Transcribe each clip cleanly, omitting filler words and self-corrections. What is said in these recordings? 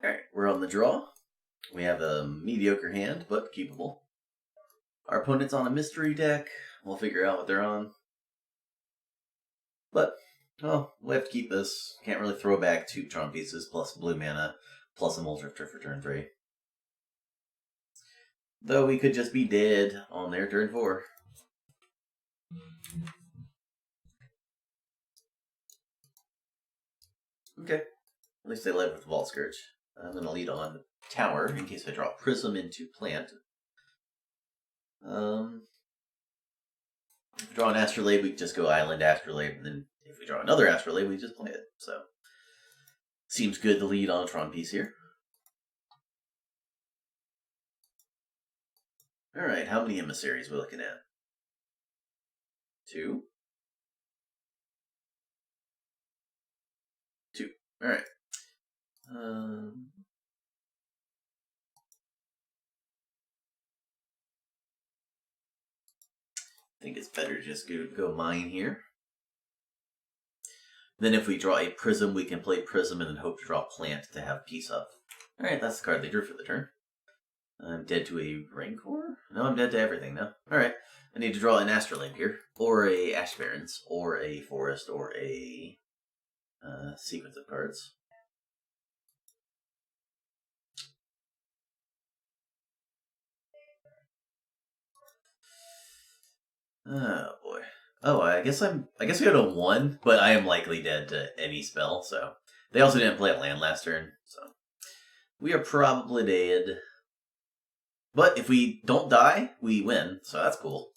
Alright, we're on the draw. We have a mediocre hand, but keepable. Our opponent's on a mystery deck. We'll figure out what they're on. But, well, we have to keep this. Can't really throw back 2 Tron pieces plus blue mana plus a Muldrifter for turn 3. Though we could just be dead on their turn 4. Okay. At least they live with Vault Scourge. I'm going to lead on the tower in case I draw Prism into plant. If we draw an Astrolabe, we just go Island Astrolabe, and then if we draw another Astrolabe, we just play it. So, seems good to lead on a Tron piece here. Alright, how many emissaries are we looking at? 2? 2. Alright. I think it's better to just go mine here. Then if we draw a Prism, we can play Prism and then hope to draw Plant to have peace up. Alright, that's the card they drew for the turn. I'm dead to a Rancor? No, I'm dead to everything now. Alright, I need to draw an Astrolabe here, or a Ash Barrens, or a Forest, or a sequence of cards. Oh boy. Oh, I guess we had a 1, but I am likely dead to any spell, so. They also didn't play a land last turn, so. We are probably dead. But if we don't die, we win, so that's cool.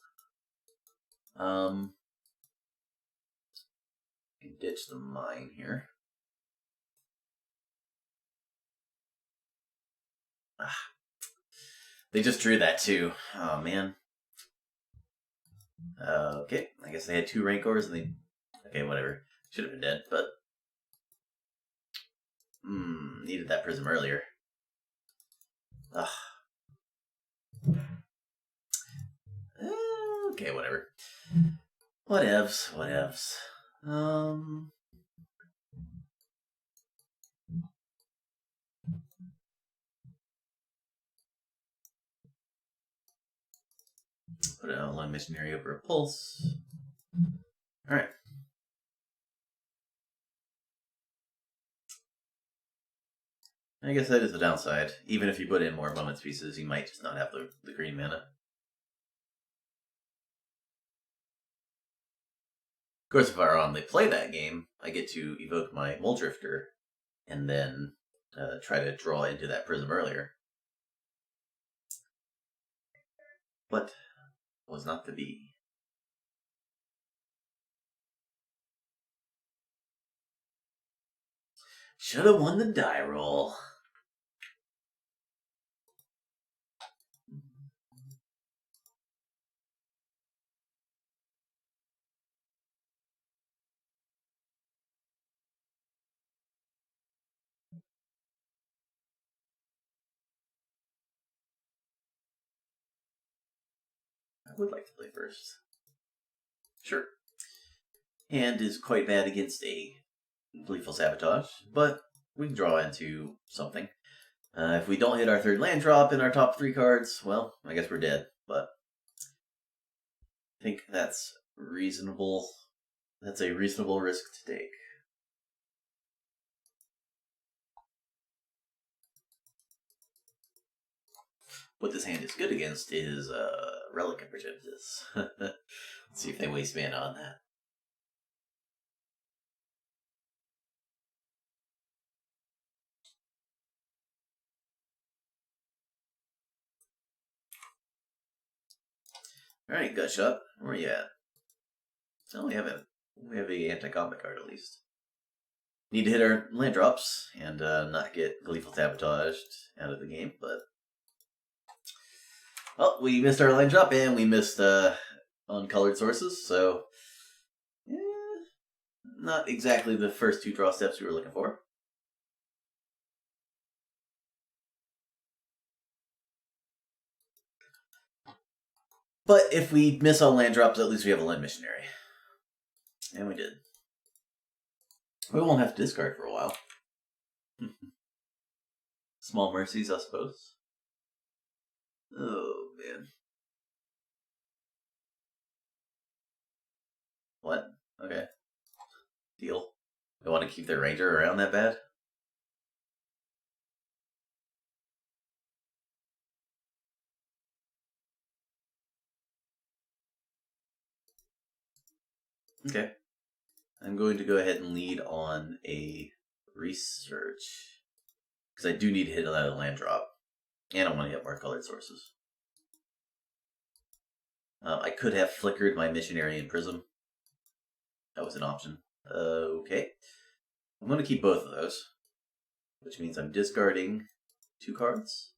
Ditch the mine here. They just drew that too. Oh man. Okay, I guess they had 2 Rancors and they... Okay, whatever. Should have been dead, but... needed that Prism earlier. Ugh. Okay, whatever. Whatevs. Put an Outline Missionary over a Pulse. Alright. I guess that is the downside. Even if you put in more Moments pieces, you might just not have the green mana. Of course, if I were on the play that game, I get to evoke my Muldrifter and then try to draw into that Prism earlier. But was not to be. Should have won the die roll. I would like to play first. Sure. Hand is quite bad against a Gleeful Sabotage, but we can draw into something. If we don't hit our 3rd land drop in our top 3 cards, well, I guess we're dead, but I think that's reasonable. That's a reasonable risk to take. What this hand is good against is Relic of Prejudice. Let's see if they waste mana on that. Alright, Gut Shot. Where are you at? Oh, we have a anti-combat card at least. Need to hit our land drops and not get Gleeful Sabotaged out of the game, but... Well, we missed our land drop and we missed uncolored sources, so... Yeah, not exactly the first 2 draw steps we were looking for. But if we miss all land drops, at least we have a land missionary. And we did. We won't have to discard for a while. Small mercies, I suppose. Oh, man. What? Okay. Deal. They want to keep their ranger around that bad? Okay. I'm going to go ahead and lead on a research. Because I do need to hit another land drop. And I want to hit more colored sources. I could have flickered my missionary and prism. That was an option. Okay. I'm going to keep both of those. Which means I'm discarding 2 cards.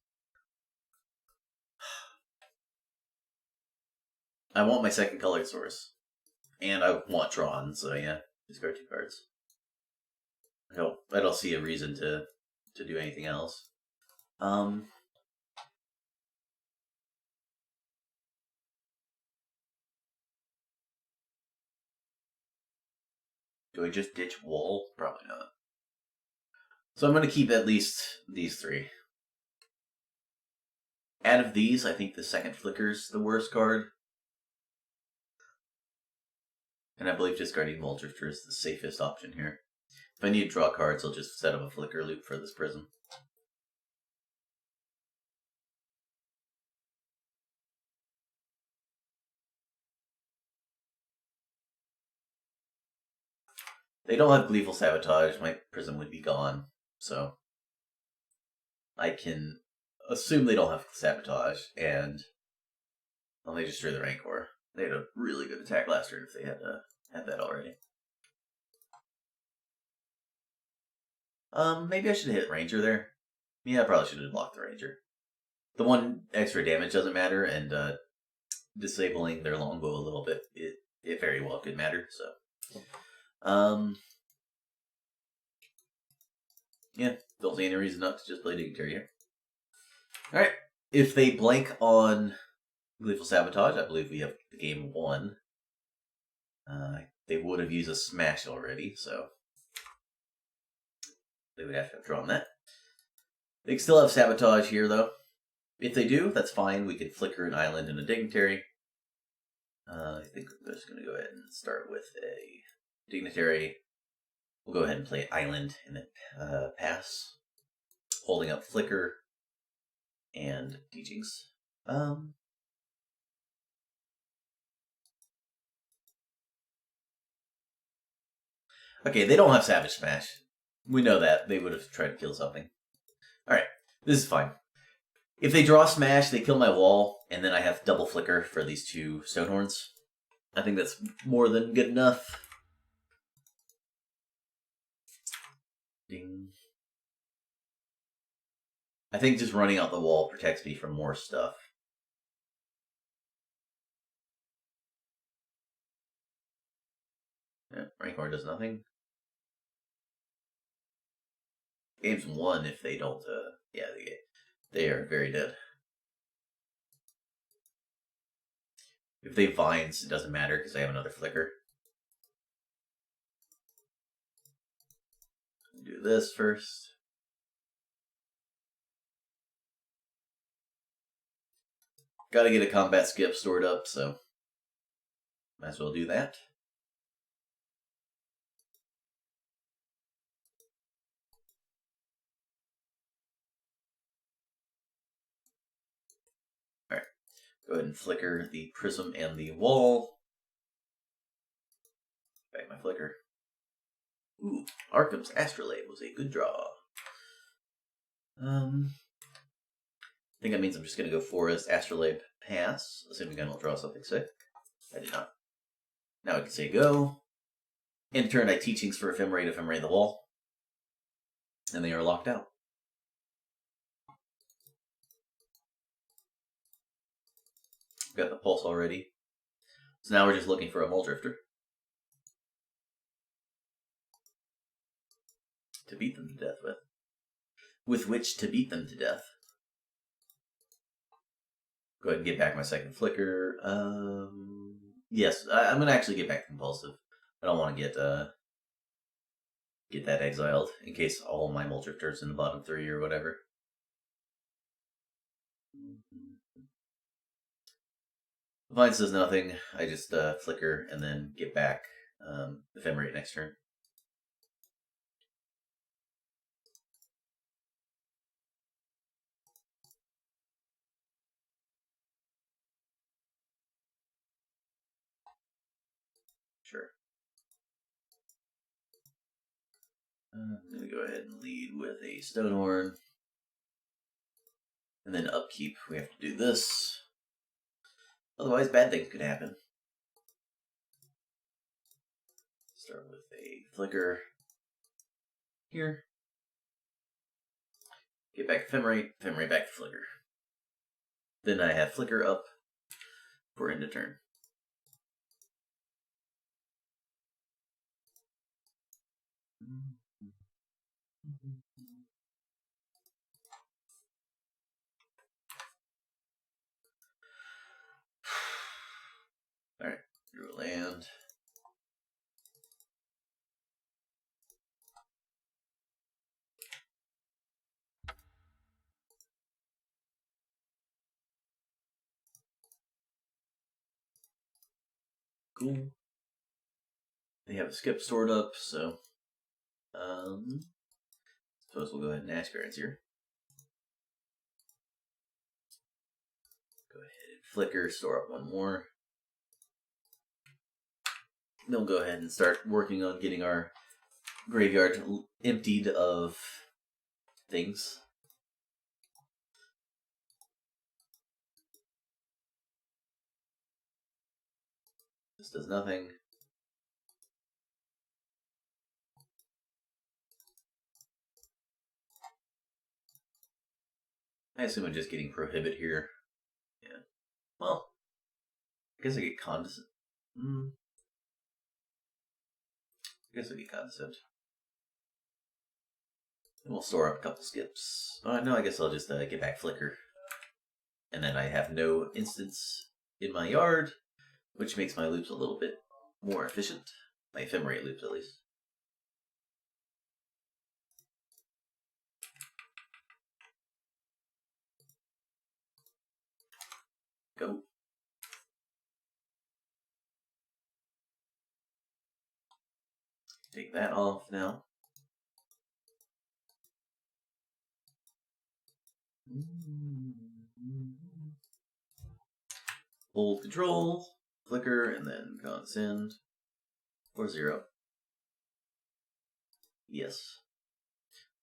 I want my second colored source. And I want Tron, so yeah. Discard 2 cards. I don't see a reason to do anything else. Do I just ditch wall? Probably not. So I'm going to keep at least these 3. Out of these, I think the second flicker's the worst card. And I believe discarding Drifter is the safest option here. If I need to draw cards, I'll just set up a flicker loop for this prism. They don't have Gleeful Sabotage, my prism would be gone. So I can assume they don't have Sabotage, and they destroy the Rancor. They had a really good attack last turn if they had that already. Maybe I should have hit Ranger there. Yeah, I probably should have blocked the Ranger. The 1 extra damage doesn't matter, and disabling their longbow a little bit, it very well could matter, so. Yeah, don't see any reason not to just play Dignitary here. Alright, if they blank on Gleeful Sabotage, I believe we have the game won. They would have used a smash already, so they would have to have drawn that. They can still have Sabotage here, though. If they do, that's fine. We could flicker an island and a Dignitary. I think we're just going to go ahead and start with a Dignitary. We'll go ahead and play Island and then pass. Holding up Flicker and Teachings. Okay, they don't have Savage Smash. We know that. They would have tried to kill something. Alright, this is fine. If they draw Smash, they kill my wall, and then I have double Flicker for these 2 Stonehorns. I think that's more than good enough. Ding. I think just running out the wall protects me from more stuff. Yeah, Rancor does nothing. Game's won if they don't, yeah, they are very dead. If they Vines, it doesn't matter because I have another Flicker. Do this first. Gotta get a combat skip stored up, so might as well do that. Alright, go ahead and flicker the prism and the wall. Back my flicker. Ooh, Arkham's Astrolabe was a good draw. I think that means I'm just going to go Forest, Astrolabe, pass, assuming I don't draw something sick. I did not. Now I can say go. In turn, I Teachings for Ephemerate the wall. And they are locked out. Got the Pulse already. So now we're just looking for a Muldrifter. To beat them to death with. With which to beat them to death. Go ahead and get back my second Flicker. Yes, I'm going to actually get back Compulsive. I don't want to get that exiled in case all my Muldrifters in the bottom 3 or whatever. Vines does nothing. I just flicker and then get back ephemerate next turn. Sure. I'm going to go ahead and lead with a Stonehorn. And then upkeep, we have to do this. Otherwise, bad things could happen. Start with a flicker here. Get back ephemerate, ephemerate back to flicker. Then I have flicker up for end of turn. Alright, drew a land. Cool. They have a skip stored up, so suppose we'll go ahead and ask cards here. Go ahead and flicker, store up one more. Then we'll go ahead and start working on getting our graveyard emptied of things. This does nothing. I assume I'm just getting prohibit here. Yeah. Well, I guess I get condescent. I guess I get condescent. And we'll store up a couple skips. No, I guess I'll just get back flicker. And then I have no instance in my yard, which makes my loops a little bit more efficient. My ephemerate loops, at least. Go. Take that off now. Hold control, flicker, and then condescend. Or 0. Yes.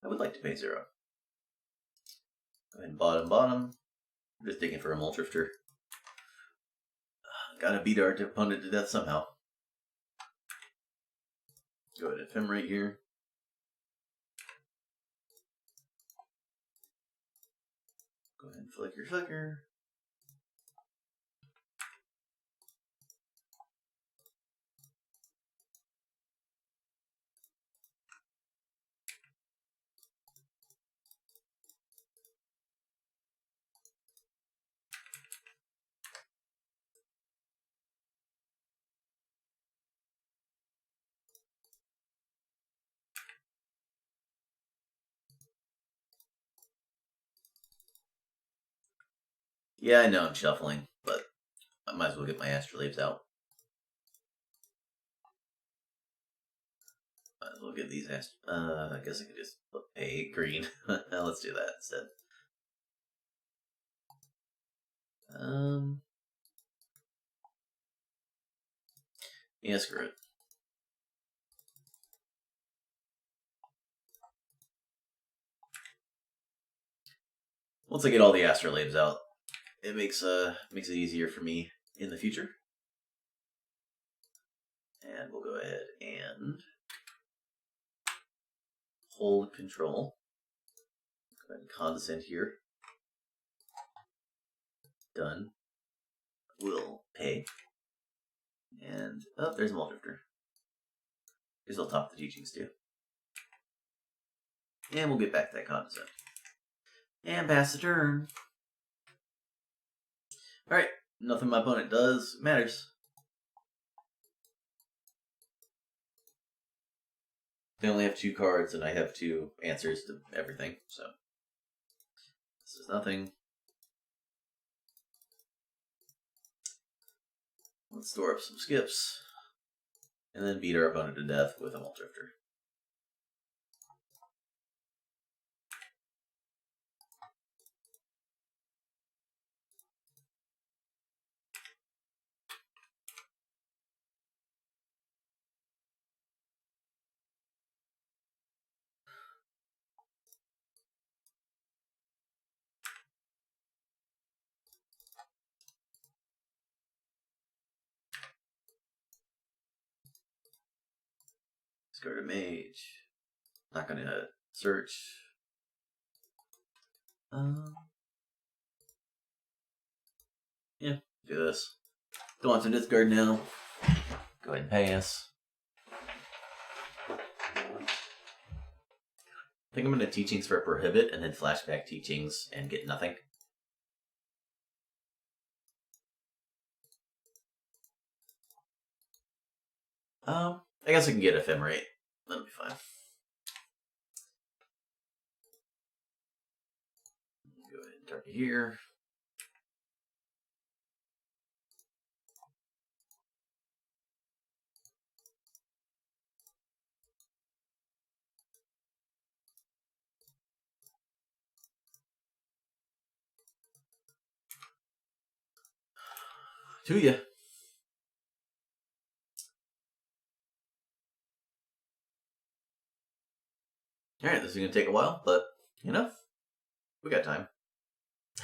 I would like to pay 0. Go ahead and bottom. I'm just digging for a Muldrifter. Gotta beat our opponent to death somehow. Go ahead and ephemerate here. Go ahead and flicker. Yeah, I know I'm shuffling, but I might as well get my astrolabes out. Might as well get these I guess I could just pay green. Let's do that instead. Yeah, screw it. Once I get all the astrolabes out, it makes it easier for me in the future. And we'll go ahead and hold control. Go ahead and condescend here. Done. We'll pay. And there's a Muldrifter. Guess I'll top the teachings too. And we'll get back to that condescend. And pass the turn. Alright, nothing my opponent does matters. They only have 2 cards, and I have 2 answers to everything, so. This is nothing. Let's store up some skips. And then beat our opponent to death with a Multidrifter. Discard a mage. Not gonna search. Yeah, do this. Go on to discard now. Go ahead and pass. I think I'm gonna Teachings for Prohibit and then Flashback Teachings and get nothing. I guess I can get Ephemerate. That'll be fine. Go ahead and target here. To ya. Alright, this is going to take a while, but, you know, we got time.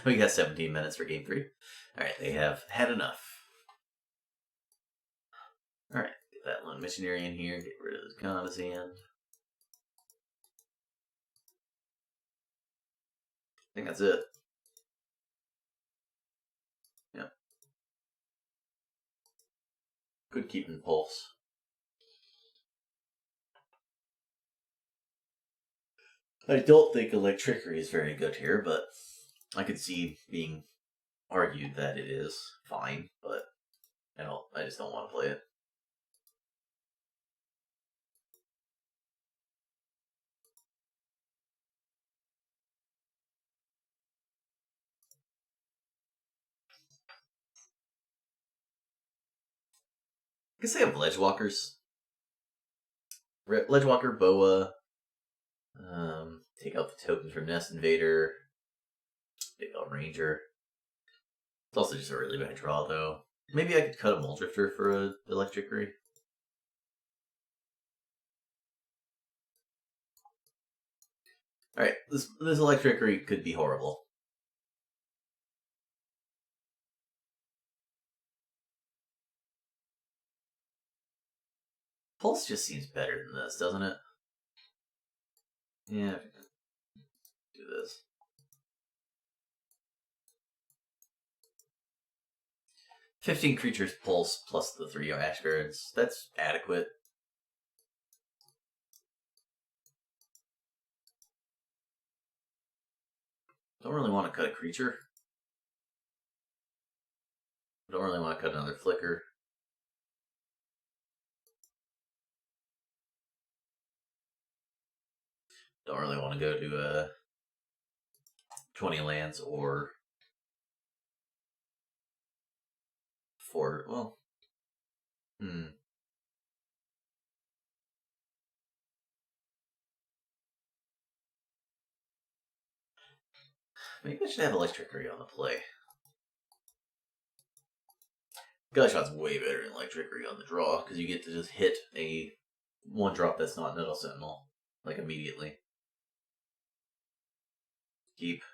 We got 17 minutes for game 3. Alright, they have had enough. Alright, get that Lone Missionary in here, get rid of his Goddess Hand. I think that's it. Yep. Good keeping Pulse. I don't think Electrickery is very good here, but I could see being argued that it is fine, but I just don't want to play it. I guess they have Ledgewalkers. Ledgewalker, Boa. Take out the tokens from Nest Invader. Take out Ranger. It's also just a really bad draw, though. Maybe I could cut a Multidrifter for a Electrickery. Alright, this Electrickery could be horrible. Pulse just seems better than this, doesn't it? Yeah, do this. "15 creatures Pulse plus the 3 Ash Barrens. That's adequate. Don't really want to cut a creature. Don't really want to cut another Flicker. Don't really want to go to 20 lands or 4. Well, maybe I should have Electrickery on the play. Gutshot's way better than Electrickery on the draw, because you get to just hit a 1-drop that's not Nettle Sentinel, like, immediately. Keep.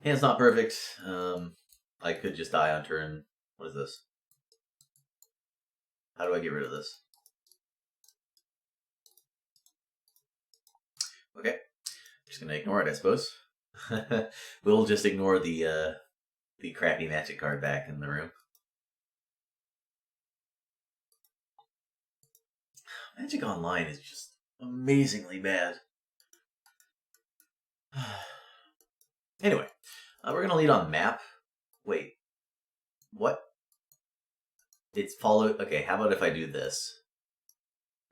Hand's not perfect. I could just die on turn. What is this? How do I get rid of this? Okay. Just gonna ignore it, I suppose. We'll just ignore the crappy Magic card back in the room. Magic Online is just amazingly bad. Anyway, we're gonna lead on map. Wait, what? It's followed. Okay, how about if I do this?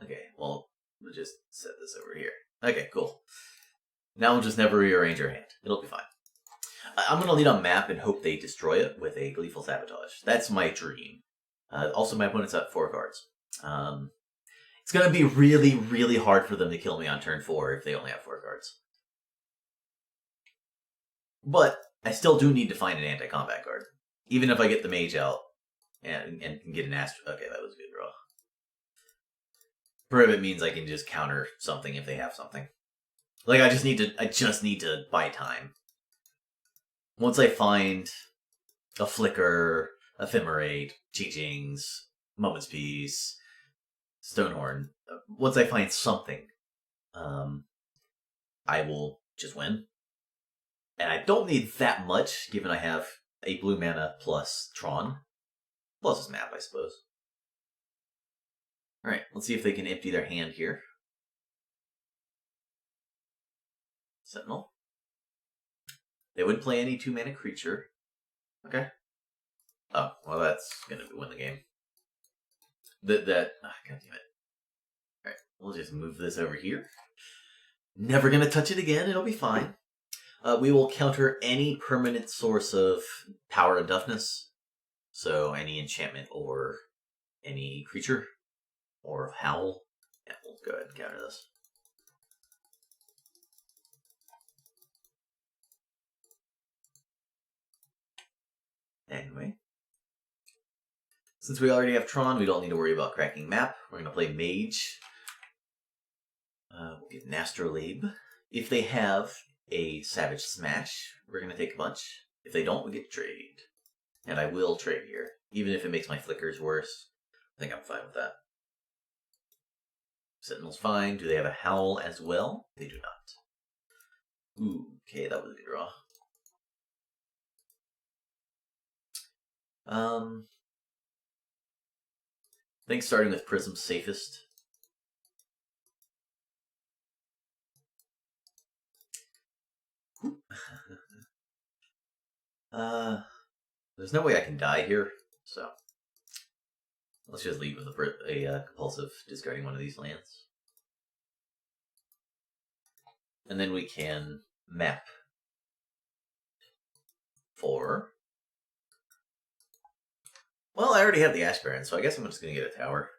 Okay, well, we'll just set this over here. Okay, cool. Now we'll just never rearrange our hand. It'll be fine. I'm gonna lead on map and hope they destroy it with a Gleeful Sabotage. That's my dream. Also, my opponent's at 4 cards. It's going to be really, really hard for them to kill me on turn 4 if they only have 4 cards. But I still do need to find an anti-combat card. Even if I get the mage out and can get an astro. Okay, that was a good draw. Prohibit means I can just counter something if they have something. Like I just need to buy time. Once I find a Flicker, Ephemerate, Chi-Chings, Moment's Peace, Stonehorn, once I find something, I will just win. And I don't need that much, given I have a blue mana plus Tron. Plus his map, I suppose. Alright, let's see if they can empty their hand here. Sentinel. They wouldn't play any 2-mana creature. Okay. Oh, well that's gonna win the game. God damn it. Alright, we'll just move this over here. Never gonna touch it again, it'll be fine. We will counter any permanent source of power and toughness. So any enchantment or any creature. Or howl. Yeah, we'll go ahead and counter this. Anyway. Since we already have Tron, we don't need to worry about cracking map. We're going to play Mage. We'll get an Astrolabe. If they have a Savage Smash, we're going to take a bunch. If they don't, we get trade. And I will trade here. Even if it makes my flickers worse. I think I'm fine with that. Sentinel's fine. Do they have a Howl as well? They do not. Ooh, okay, that was a good draw. I think starting with Prism's safest. There's no way I can die here, so let's just leave with a compulsive discarding one of these lands. And then we can map for... Well, I already have the Ash Baron, so I guess I'm just going to get a tower.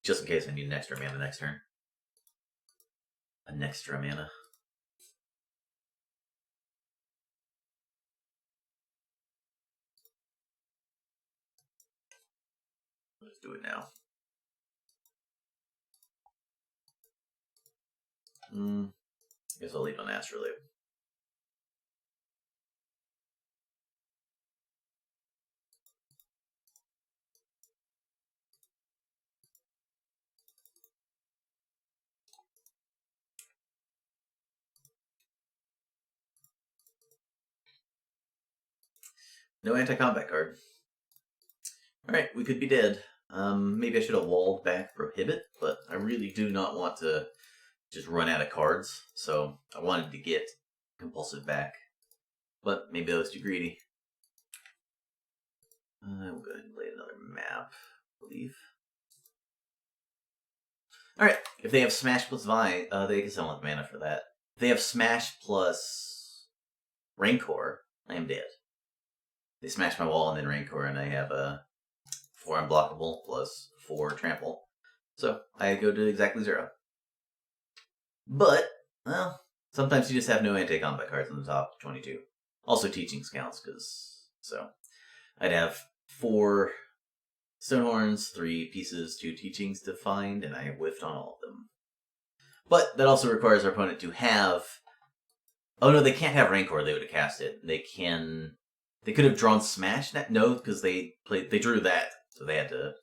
Just in case I need an extra mana next turn. An extra mana. Let's do it now. Guess I'll leave on Astrolabe. No anti-combat card. Alright, we could be dead. Maybe I should have walled back Prohibit, but I really do not want to just run out of cards, so I wanted to get Compulsive back. But maybe I was too greedy. We'll go ahead and play another map, I believe. Alright, if they have Smash plus Vine, they guess I don't have mana for that. If they have Smash plus Rancor, I am dead. They smash my wall and then Rancor, and I have a 4 unblockable plus 4 trample. So I go to exactly 0. But, well, sometimes you just have no anti-combat cards on the top 22. Also Teachings counts, so I'd have 4 Stonehorns, 3 pieces, 2 Teachings to find, and I whiffed on all of them. But that also requires our opponent to have... Oh no, they can't have Rancor, they would have cast it. They could have drawn Smash. No, because they drew that, so they had to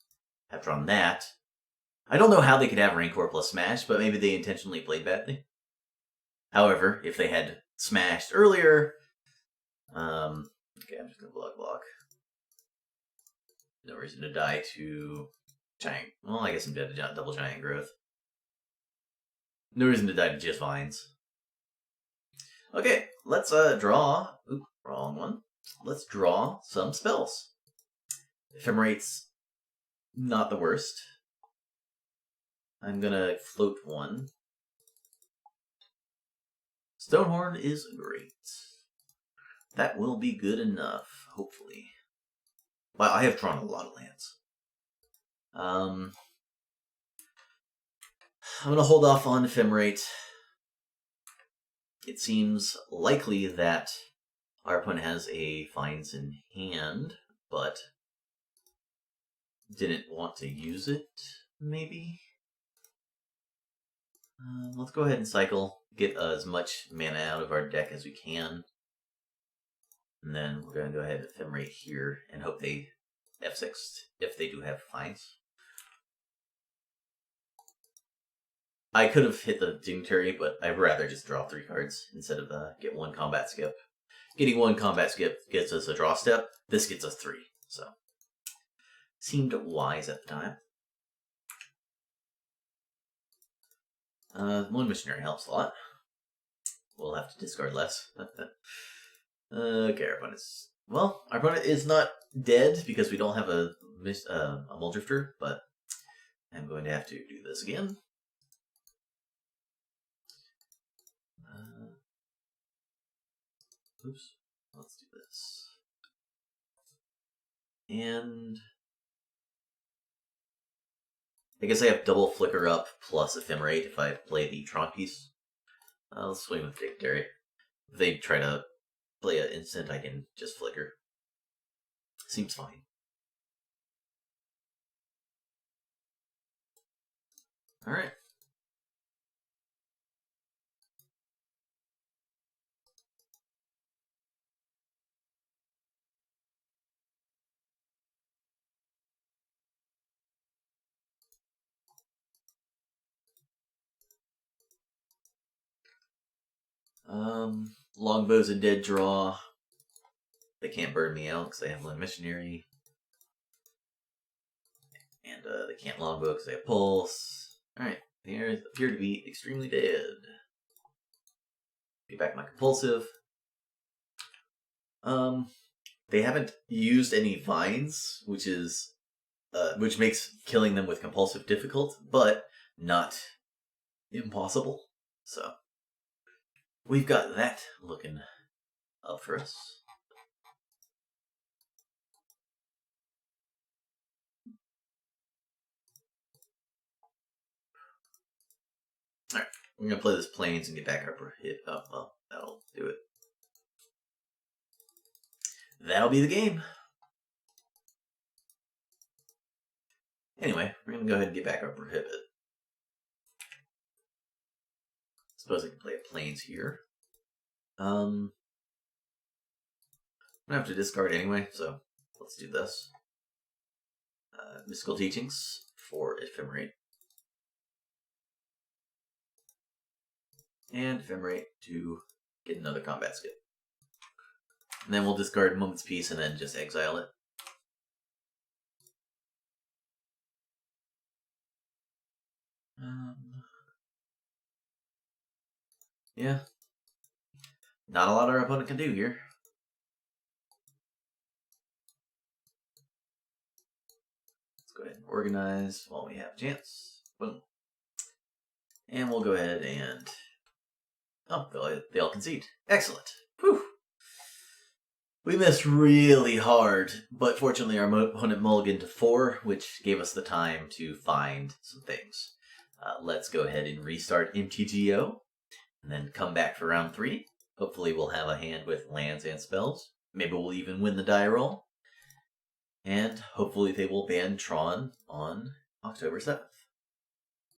have drawn that. I don't know how they could have Rancor plus Smash, but maybe they intentionally played badly. However, if they had smashed earlier... okay, I'm just going to block. No reason to die to Giant... Well, I guess I'm dead to double Giant Growth. No reason to die to just Vines. Okay, let's draw... Oop, wrong one. Let's draw some spells. Ephemerate's not the worst. I'm gonna float one. Stonehorn is great. That will be good enough, hopefully. Well, I have drawn a lot of lands. I'm going to hold off on Ephemerate. It seems likely that our opponent has a Finds in hand, but didn't want to use it, maybe? Let's go ahead and cycle, get as much mana out of our deck as we can. And then we're going to go ahead and Ephemerate here and hope they F6 if they do have Finds. I could have hit the Dignitary, but I'd rather just draw 3 cards instead of get 1 combat skip. Getting 1 combat skip gets us a draw step. This gets us 3, so seemed wise at the time. 1 Missionary helps a lot. We'll have to discard less. Okay, our opponent's... Well, our opponent is not dead because we don't have a Muldrifter, but I'm going to have to do this again. Oops. Let's do this. And I guess I have double Flicker up plus Ephemerate if I play the Tron piece. I'll swing with Dignitary. If they try to play an instant, I can just Flicker. Seems fine. Alright. Longbow's a dead draw. They can't burn me out because they have 1 Missionary. And they can't longbow because they have Pulse. Alright, they appear to be extremely dead. Get back my Compulsive. They haven't used any Vines, which makes killing them with Compulsive difficult, but not impossible. So we've got that looking up for us. Alright, we're going to play this Plains and get back our hit up. Well, that'll do it. That'll be the game. Anyway, we're going to go ahead and get back our Prohibit. Suppose I can play a Plains here. I'm going to have to discard anyway, so let's do this. Mystical Teachings for Ephemerate. And Ephemerate to get another combat skip. And then we'll discard Moment's Peace and then just exile it. Yeah. Not a lot our opponent can do here. Let's go ahead and organize while we have a chance. Boom. And we'll go ahead and... Oh, they all concede. Excellent. Whew. We missed really hard, but fortunately our opponent mulliganed to 4, which gave us the time to find some things. Let's go ahead and restart MTGO, and then come back for round 3. Hopefully we'll have a hand with lands and spells. Maybe we'll even win the die roll. And hopefully they will ban Tron on October 7th.